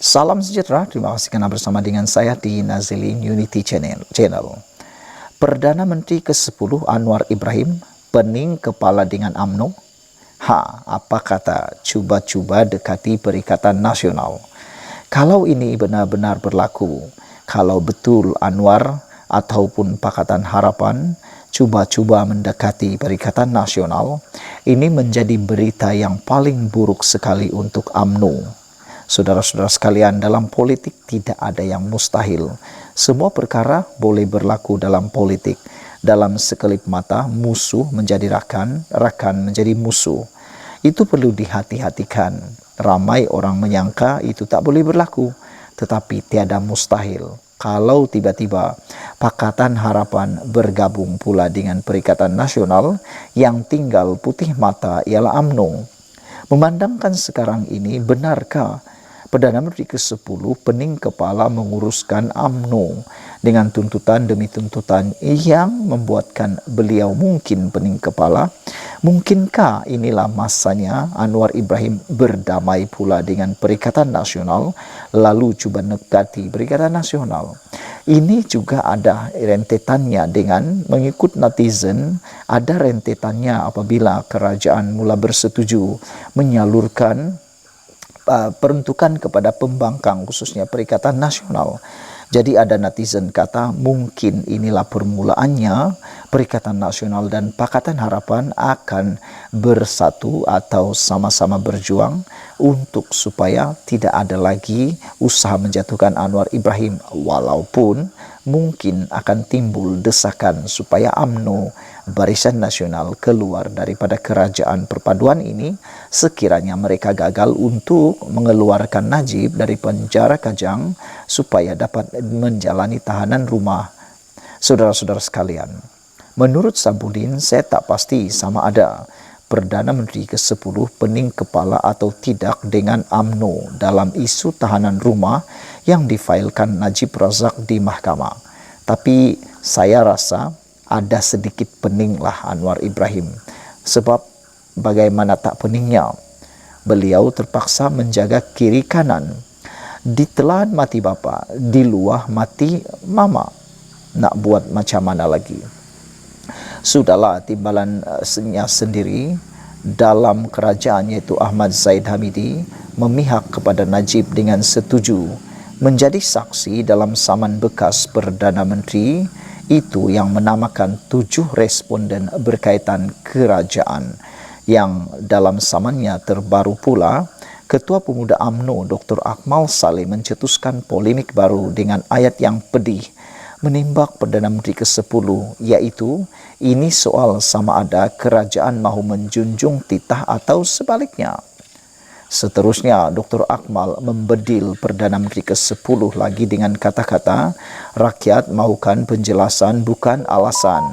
Salam sejahtera, terima kasih karena bersama dengan saya di Nazilin Unity Channel. Perdana Menteri ke-10 Anwar Ibrahim pening kepala dengan UMNO. Apa kata cuba-cuba dekati Perikatan Nasional? Kalau ini benar-benar berlaku, kalau betul Anwar ataupun Pakatan Harapan cuba-cuba mendekati Perikatan Nasional, ini menjadi berita yang paling buruk sekali untuk UMNO. Saudara-saudara sekalian, dalam politik tidak ada yang mustahil. Semua perkara boleh berlaku dalam politik. Dalam sekelip mata, musuh menjadi rakan, rakan menjadi musuh. Itu perlu dihati-hatikan. Ramai orang menyangka itu tak boleh berlaku, tetapi tiada mustahil. Kalau tiba-tiba Pakatan Harapan bergabung pula dengan Perikatan Nasional, yang tinggal putih mata ialah UMNO. Memandangkan sekarang ini, benarkah Perdana Menteri ke-10 pening kepala menguruskan UMNO dengan tuntutan demi tuntutan yang membuatkan beliau mungkin pening kepala? Mungkinkah inilah masanya Anwar Ibrahim berdamai pula dengan Perikatan Nasional, lalu cuba dekati Perikatan Nasional? Ini juga ada rentetannya dengan mengikut netizen, ada rentetannya apabila kerajaan mula bersetuju menyalurkan peruntukan kepada pembangkang khususnya Perikatan Nasional. Jadi ada netizen kata mungkin inilah permulaannya Perikatan Nasional dan Pakatan Harapan akan bersatu atau sama-sama berjuang untuk supaya tidak ada lagi usaha menjatuhkan Anwar Ibrahim, walaupun mungkin akan timbul desakan supaya UMNO Barisan Nasional keluar daripada kerajaan perpaduan ini sekiranya mereka gagal untuk mengeluarkan Najib dari penjara Kajang supaya dapat menjalani tahanan rumah. Saudara-saudara sekalian, menurut Sabudin, saya tak pasti sama ada Perdana Menteri ke-10 pening kepala atau tidak dengan UMNO dalam isu tahanan rumah yang difailkan Najib Razak di mahkamah. Tapi saya rasa ada sedikit peninglah Anwar Ibrahim. Sebab bagaimana tak peningnya, beliau terpaksa menjaga kiri kanan. Ditelan mati bapa, diluah mati mama. Nak buat macam mana lagi? Sudahlah timbalannya sendiri dalam kerajaan, iaitu Ahmad Zaid Hamidi memihak kepada Najib dengan setuju menjadi saksi dalam saman bekas Perdana Menteri itu yang menamakan 7 responden berkaitan kerajaan, yang dalam samannya terbaru pula Ketua Pemuda UMNO Dr. Akmal Saleh mencetuskan polemik baru dengan ayat yang pedih menembak Perdana Menteri ke-10, iaitu ini soal sama ada kerajaan mahu menjunjung titah atau sebaliknya. Seterusnya, Dr. Akmal membedil Perdana Menteri ke-10 lagi dengan kata-kata, rakyat mahukan penjelasan bukan alasan.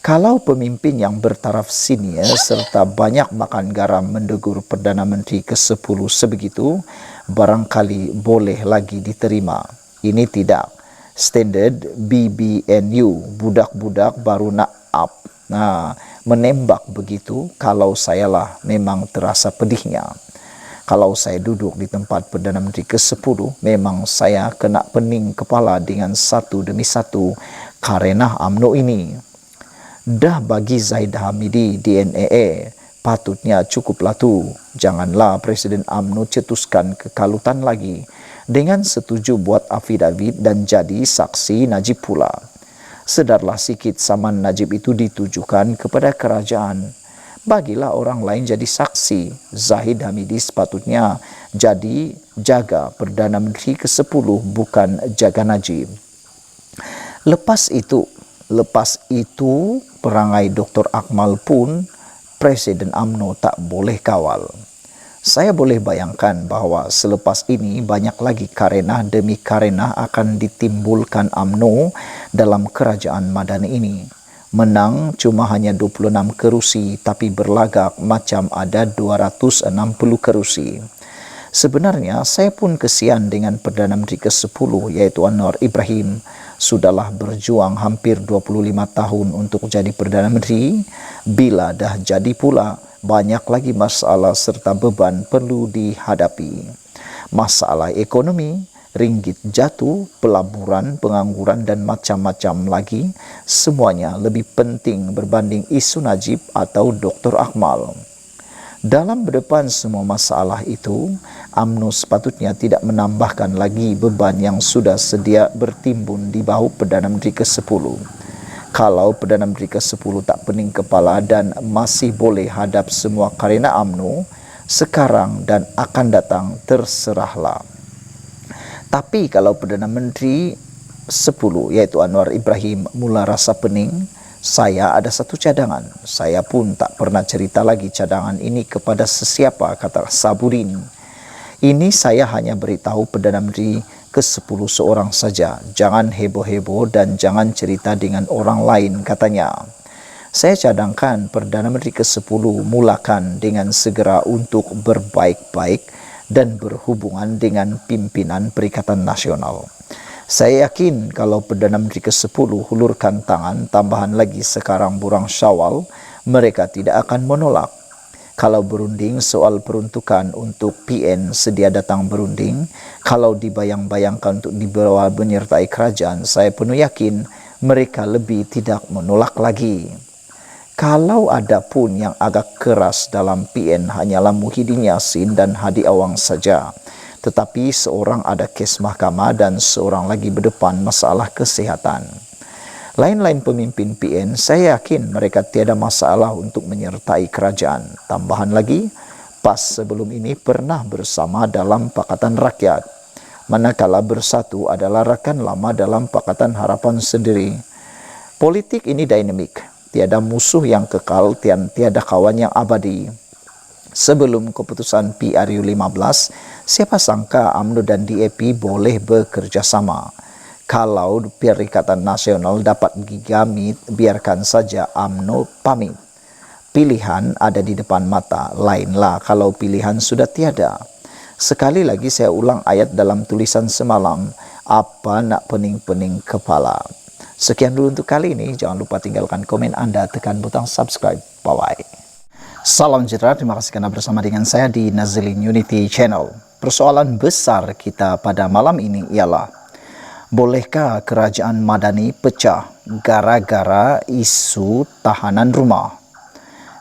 Kalau pemimpin yang bertaraf senior serta banyak makan garam mendegur Perdana Menteri ke-10 sebegitu, barangkali boleh lagi diterima. Ini tidak. Standard BBNU, budak-budak baru nak up. Menembak begitu, kalau sayalah memang terasa pedihnya. Kalau saya duduk di tempat Perdana Menteri ke-10, memang saya kena pening kepala dengan satu demi satu karena UMNO ini. Dah bagi Zaid Hamidi DNA, patutnya cukuplah tu. Janganlah Presiden UMNO cetuskan kekalutan lagi dengan setuju buat afidavit dan jadi saksi Najib pula. Sedarlah sikit saman Najib itu ditujukan kepada kerajaan. Bagilah orang lain jadi saksi. Zahid Hamidi sepatutnya jadi jaga Perdana Menteri ke-10, bukan jaga Najib. Lepas itu perangai Dr. Akmal pun Presiden UMNO tak boleh kawal. Saya boleh bayangkan bahawa selepas ini banyak lagi karena demi karena akan ditimbulkan UMNO dalam kerajaan Madani ini. Menang cuma hanya 26 kerusi tapi berlagak macam ada 260 kerusi. Sebenarnya saya pun kesian dengan Perdana Menteri ke-10 iaitu Anwar Ibrahim. Sudahlah berjuang hampir 25 tahun untuk jadi Perdana Menteri. Bila dah jadi pula, banyak lagi masalah serta beban perlu dihadapi. Masalah ekonomi, ringgit jatuh, pelaburan, pengangguran dan macam-macam lagi, semuanya lebih penting berbanding isu Najib atau Dr. Akmal. Dalam berdepan semua masalah itu, UMNO sepatutnya tidak menambahkan lagi beban yang sudah sedia bertimbun di bahu Perdana Menteri ke-10. Kalau Perdana Menteri ke-10 tak pening kepala dan masih boleh hadap semua karena UMNO, sekarang dan akan datang terserahlah. Tapi kalau Perdana Menteri 10 iaitu Anwar Ibrahim mula rasa pening, saya ada satu cadangan. Saya pun tak pernah cerita lagi cadangan ini kepada sesiapa, kata Sabudin. Ini saya hanya beritahu Perdana Menteri ke-10 seorang saja. Jangan heboh-heboh dan jangan cerita dengan orang lain, katanya. Saya cadangkan Perdana Menteri ke-10 mulakan dengan segera untuk berbaik-baik dan berhubungan dengan pimpinan Perikatan Nasional. Saya yakin kalau Perdana Menteri ke-10 hulurkan tangan tambahan lagi sekarang bulan Syawal, mereka tidak akan menolak. Kalau berunding soal peruntukan untuk PN sedia datang berunding, kalau dibayang-bayangkan untuk dibawa menyertai kerajaan, saya penuh yakin mereka lebih tidak menolak lagi. Kalau ada pun yang agak keras dalam PN hanyalah Muhyiddin Yassin dan Hadi Awang saja. Tetapi seorang ada kes mahkamah dan seorang lagi berdepan masalah kesihatan. Lain-lain pemimpin PN, saya yakin mereka tiada masalah untuk menyertai kerajaan. Tambahan lagi, PAS sebelum ini pernah bersama dalam Pakatan Rakyat. Manakala bersatu adalah rakan lama dalam Pakatan Harapan sendiri. Politik ini dinamik, tiada musuh yang kekal, tiada kawan yang abadi. Sebelum keputusan PRU15, siapa sangka UMNO dan DAP boleh bekerjasama. Kalau Perikatan Nasional dapat gigamit, biarkan saja UMNO pamit. Pilihan ada di depan mata, lainlah kalau pilihan sudah tiada. Sekali lagi saya ulang ayat dalam tulisan semalam, apa nak pening-pening kepala. Sekian dulu untuk kali ini, jangan lupa tinggalkan komen Anda, tekan butang subscribe. Bye-bye. Salam sejahtera, terima kasih karena bersama dengan saya di Nazilin Unity Channel. Persoalan besar kita pada malam ini ialah, bolehkah kerajaan Madani pecah gara-gara isu tahanan rumah?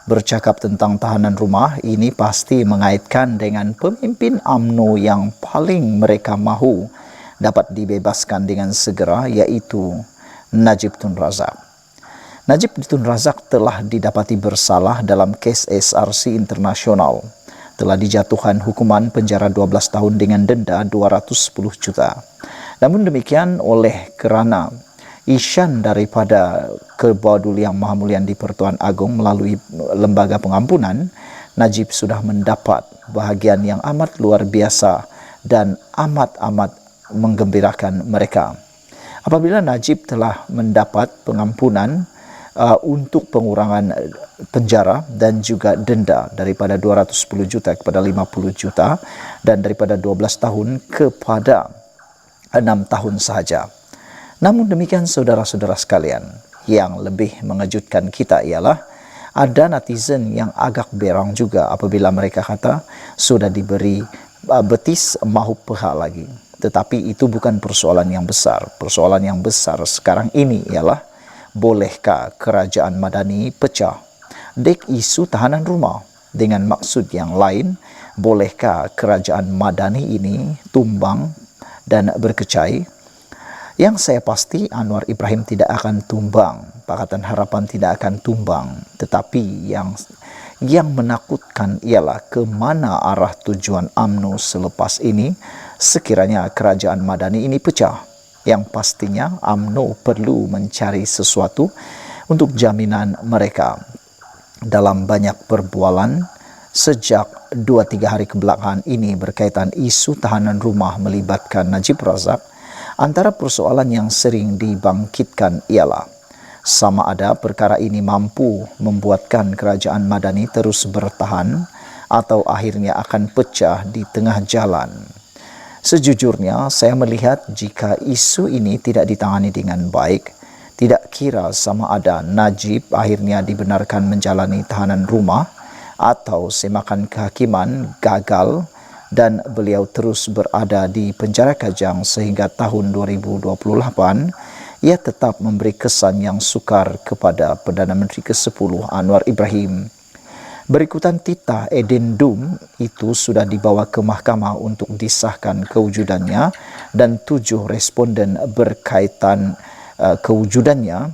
Bercakap tentang tahanan rumah, ini pasti mengaitkan dengan pemimpin UMNO yang paling mereka mahu dapat dibebaskan dengan segera, iaitu Najib Tun Razak. Najib Tun Razak telah didapati bersalah dalam kes SRC Internasional. Telah dijatuhkan hukuman penjara 12 tahun dengan denda 210 juta. Namun demikian, oleh kerana isyan daripada Kebawaduli Yang Maha Mulia di Pertuan Agong melalui lembaga pengampunan, Najib sudah mendapat bahagian yang amat luar biasa dan amat-amat menggembirakan mereka. Apabila Najib telah mendapat pengampunan untuk pengurangan penjara dan juga denda daripada 210 juta kepada 50 juta dan daripada 12 tahun kepada 6 tahun sahaja. Namun demikian saudara-saudara sekalian, yang lebih mengejutkan kita ialah ada netizen yang agak berang juga apabila mereka kata sudah diberi betis mahu peha lagi. Tetapi itu bukan persoalan yang besar. Persoalan yang besar sekarang ini ialah, bolehkah kerajaan Madani pecah? Dek isu tahanan rumah. Dengan maksud yang lain, bolehkah kerajaan Madani ini tumbang dan berkecai? Yang saya pasti Anwar Ibrahim tidak akan tumbang, Pakatan Harapan tidak akan tumbang. Tetapi yang menakutkan ialah ke mana arah tujuan UMNO selepas ini sekiranya kerajaan Madani ini pecah. Yang pastinya UMNO perlu mencari sesuatu untuk jaminan mereka. Dalam banyak perbualan sejak 2-3 hari kebelakangan ini berkaitan isu tahanan rumah melibatkan Najib Razak, antara persoalan yang sering dibangkitkan ialah sama ada perkara ini mampu membuatkan kerajaan Madani terus bertahan atau akhirnya akan pecah di tengah jalan. Sejujurnya, saya melihat jika isu ini tidak ditangani dengan baik, tidak kira sama ada Najib akhirnya dibenarkan menjalani tahanan rumah atau semakan kehakiman gagal dan beliau terus berada di penjara Kajang sehingga tahun 2028. Ia tetap memberi kesan yang sukar kepada Perdana Menteri ke-10 Anwar Ibrahim. Berikutan titah edendum itu sudah dibawa ke mahkamah untuk disahkan kewujudannya dan 7 responden berkaitan kewujudannya.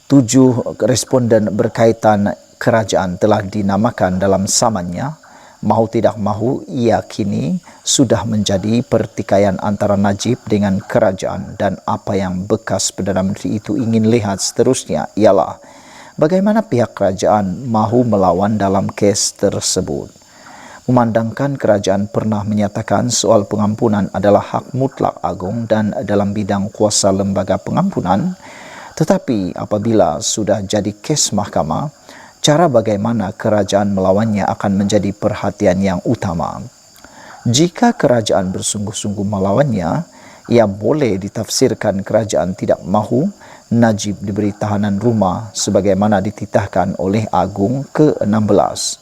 7 responden berkaitan kerajaan telah dinamakan dalam samannya. Mahu tidak mahu, ia kini sudah menjadi pertikaian antara Najib dengan kerajaan, dan apa yang bekas Perdana Menteri itu ingin lihat seterusnya ialah bagaimana pihak kerajaan mahu melawan dalam kes tersebut. Memandangkan kerajaan pernah menyatakan soal pengampunan adalah hak mutlak agung dan dalam bidang kuasa lembaga pengampunan, tetapi apabila sudah jadi kes mahkamah, cara bagaimana kerajaan melawannya akan menjadi perhatian yang utama. Jika kerajaan bersungguh-sungguh melawannya, ia boleh ditafsirkan kerajaan tidak mahu Najib diberi tahanan rumah sebagaimana dititahkan oleh Agung ke-16.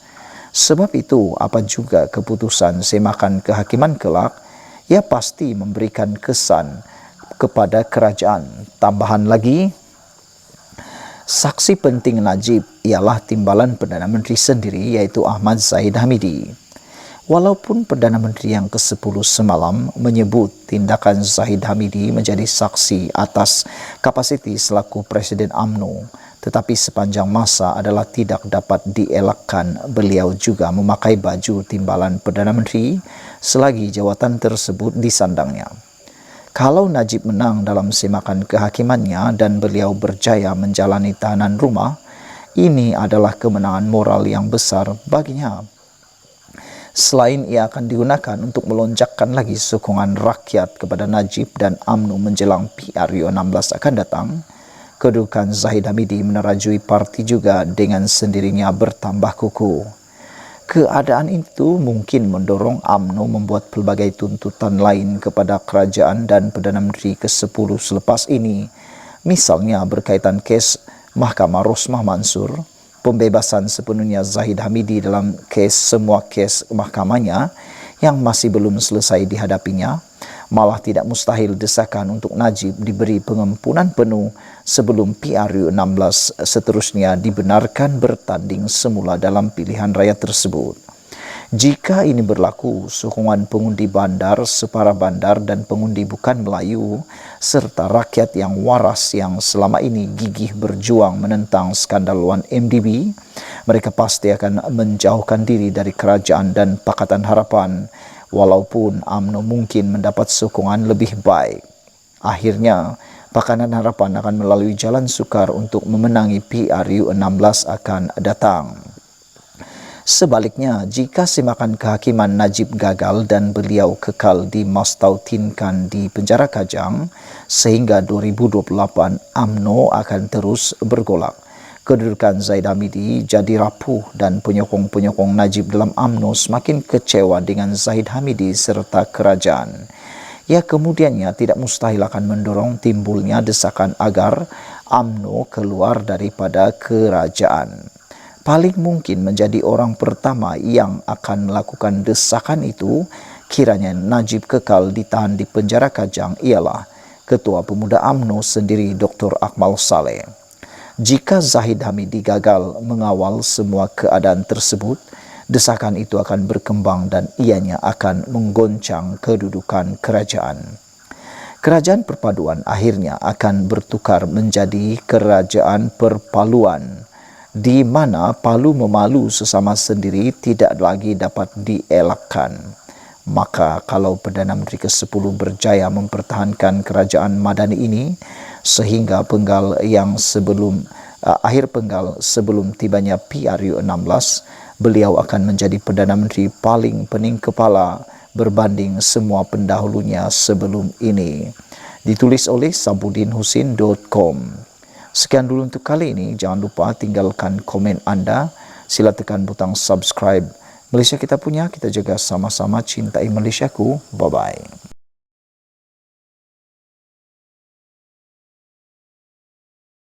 Sebab itu, apa juga keputusan semakan kehakiman kelak, ia pasti memberikan kesan kepada kerajaan. Tambahan lagi, saksi penting Najib ialah timbalan Perdana Menteri sendiri, iaitu Ahmad Zahid Hamidi. Walaupun Perdana Menteri yang ke-10 semalam menyebut tindakan Zahid Hamidi menjadi saksi atas kapasiti selaku Presiden UMNO, tetapi sepanjang masa adalah tidak dapat dielakkan beliau juga memakai baju timbalan Perdana Menteri selagi jawatan tersebut disandangnya. Kalau Najib menang dalam semakan kehakimannya dan beliau berjaya menjalani tahanan rumah, ini adalah kemenangan moral yang besar baginya. Selain ia akan digunakan untuk melonjakkan lagi sokongan rakyat kepada Najib dan UMNO menjelang PRU 16 akan datang, kedudukan Zahid Hamidi menerajui parti juga dengan sendirinya bertambah kukuh. Keadaan itu mungkin mendorong UMNO membuat pelbagai tuntutan lain kepada kerajaan dan Perdana Menteri ke-10 selepas ini, misalnya berkaitan kes Mahkamah Rosmah Mansur, pembebasan sepenuhnya Zahid Hamidi dalam semua kes mahkamahnya yang masih belum selesai dihadapinya. Malah tidak mustahil desakan untuk Najib diberi pengampunan penuh sebelum PRU 16 seterusnya dibenarkan bertanding semula dalam pilihan raya tersebut. Jika ini berlaku, sokongan pengundi bandar, separa bandar dan pengundi bukan Melayu serta rakyat yang waras yang selama ini gigih berjuang menentang skandal 1MDB, mereka pasti akan menjauhkan diri dari kerajaan dan Pakatan Harapan, walaupun UMNO mungkin mendapat sokongan lebih baik. Akhirnya, Pakatan Harapan akan melalui jalan sukar untuk memenangi PRU 16 akan datang. Sebaliknya, jika semakan kehakiman Najib gagal dan beliau kekal dimastautinkan di penjara Kajang, sehingga 2028 UMNO akan terus bergolak. Kedudukan Zahid Hamidi jadi rapuh dan penyokong-penyokong Najib dalam UMNO semakin kecewa dengan Zahid Hamidi serta kerajaan. Ia kemudiannya tidak mustahil akan mendorong timbulnya desakan agar UMNO keluar daripada kerajaan. Paling mungkin menjadi orang pertama yang akan melakukan desakan itu kiranya Najib kekal ditahan di penjara Kajang ialah Ketua Pemuda UMNO sendiri Dr. Akmal Saleh. Jika Zahid Hamidi gagal mengawal semua keadaan tersebut, desakan itu akan berkembang dan ianya akan menggoncang kedudukan kerajaan. Kerajaan perpaduan akhirnya akan bertukar menjadi kerajaan perpaluan, di mana palu memalu sesama sendiri tidak lagi dapat dielakkan. Maka kalau Perdana Menteri ke-10 berjaya mempertahankan kerajaan Madani ini sehingga penggal yang akhir penggal sebelum tibanya PRU 16, beliau akan menjadi Perdana Menteri paling pening kepala berbanding semua pendahulunya sebelum ini. Ditulis oleh sabudinhusin.com. Sekian dulu untuk kali ini. Jangan lupa tinggalkan komen Anda. Sila tekan butang subscribe. Malaysia kita punya, kita jaga sama-sama cintai Malaysiaku. Bye-bye.